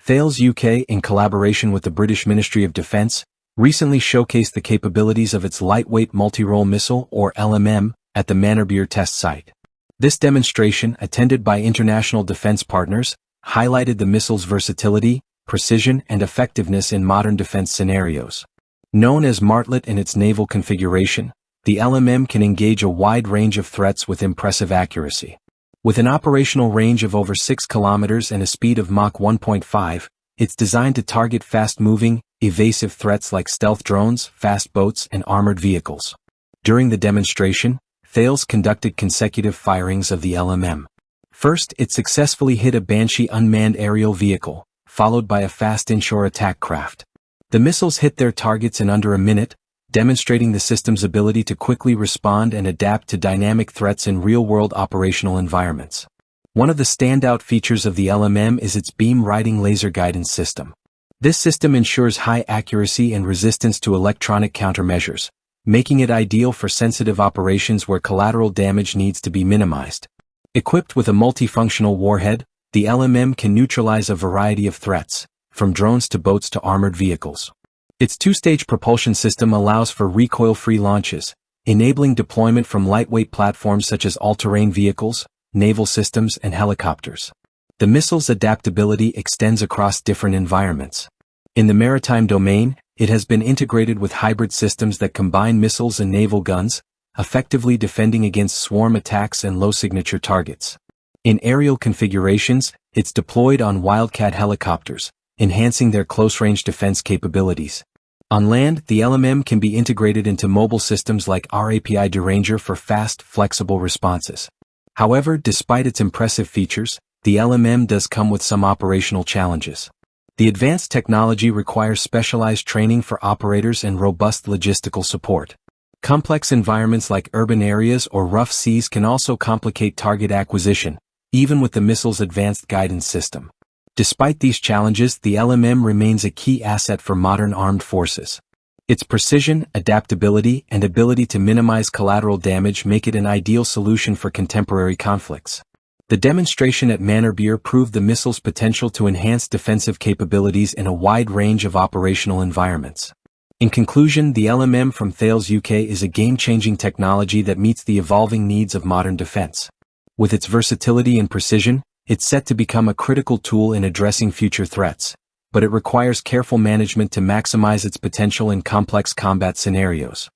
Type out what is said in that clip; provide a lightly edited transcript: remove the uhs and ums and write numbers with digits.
Thales UK, in collaboration with the British Ministry of Defence, recently showcased the capabilities of its lightweight multi-role missile, or LMM, at the Manorbier test site. This demonstration, attended by international defense partners, highlighted the missile's versatility, precision, and effectiveness in modern defense scenarios. Known as Martlet in its naval configuration, the LMM can engage a wide range of threats with impressive accuracy. With an operational range of over 6 kilometers and a speed of Mach 1.5, it's designed to target fast-moving, evasive threats like stealth drones, fast boats, and armored vehicles. During the demonstration, Thales conducted consecutive firings of the LMM. First, it successfully hit a Banshee unmanned aerial vehicle, followed by a fast inshore attack craft. The missiles hit their targets in under a minute, demonstrating the system's ability to quickly respond and adapt to dynamic threats in real-world operational environments. One of the standout features of the LMM is its beam-riding laser guidance system. This system ensures high accuracy and resistance to electronic countermeasures, making it ideal for sensitive operations where collateral damage needs to be minimized. Equipped with a multifunctional warhead, the LMM can neutralize a variety of threats, from drones to boats to armored vehicles. Its two-stage propulsion system allows for recoil-free launches, enabling deployment from lightweight platforms such as all-terrain vehicles, naval systems, and helicopters. The missile's adaptability extends across different environments. In the maritime domain, it has been integrated with hybrid systems that combine missiles and naval guns, effectively defending against swarm attacks and low-signature targets. In aerial configurations, it's deployed on Wildcat helicopters, enhancing their close-range defense capabilities. On land, the LMM can be integrated into mobile systems like RAPI Deranger for fast, flexible responses. However, despite its impressive features, the LMM does come with some operational challenges. The advanced technology requires specialized training for operators and robust logistical support. Complex environments like urban areas or rough seas can also complicate target acquisition, even with the missile's advanced guidance system. Despite these challenges, the LMM remains a key asset for modern armed forces. Its precision, adaptability, and ability to minimize collateral damage make it an ideal solution for contemporary conflicts. The demonstration at Manorbier proved the missile's potential to enhance defensive capabilities in a wide range of operational environments. In conclusion, the LMM from Thales UK is a game-changing technology that meets the evolving needs of modern defense. With its versatility and precision, it's set to become a critical tool in addressing future threats, but it requires careful management to maximize its potential in complex combat scenarios.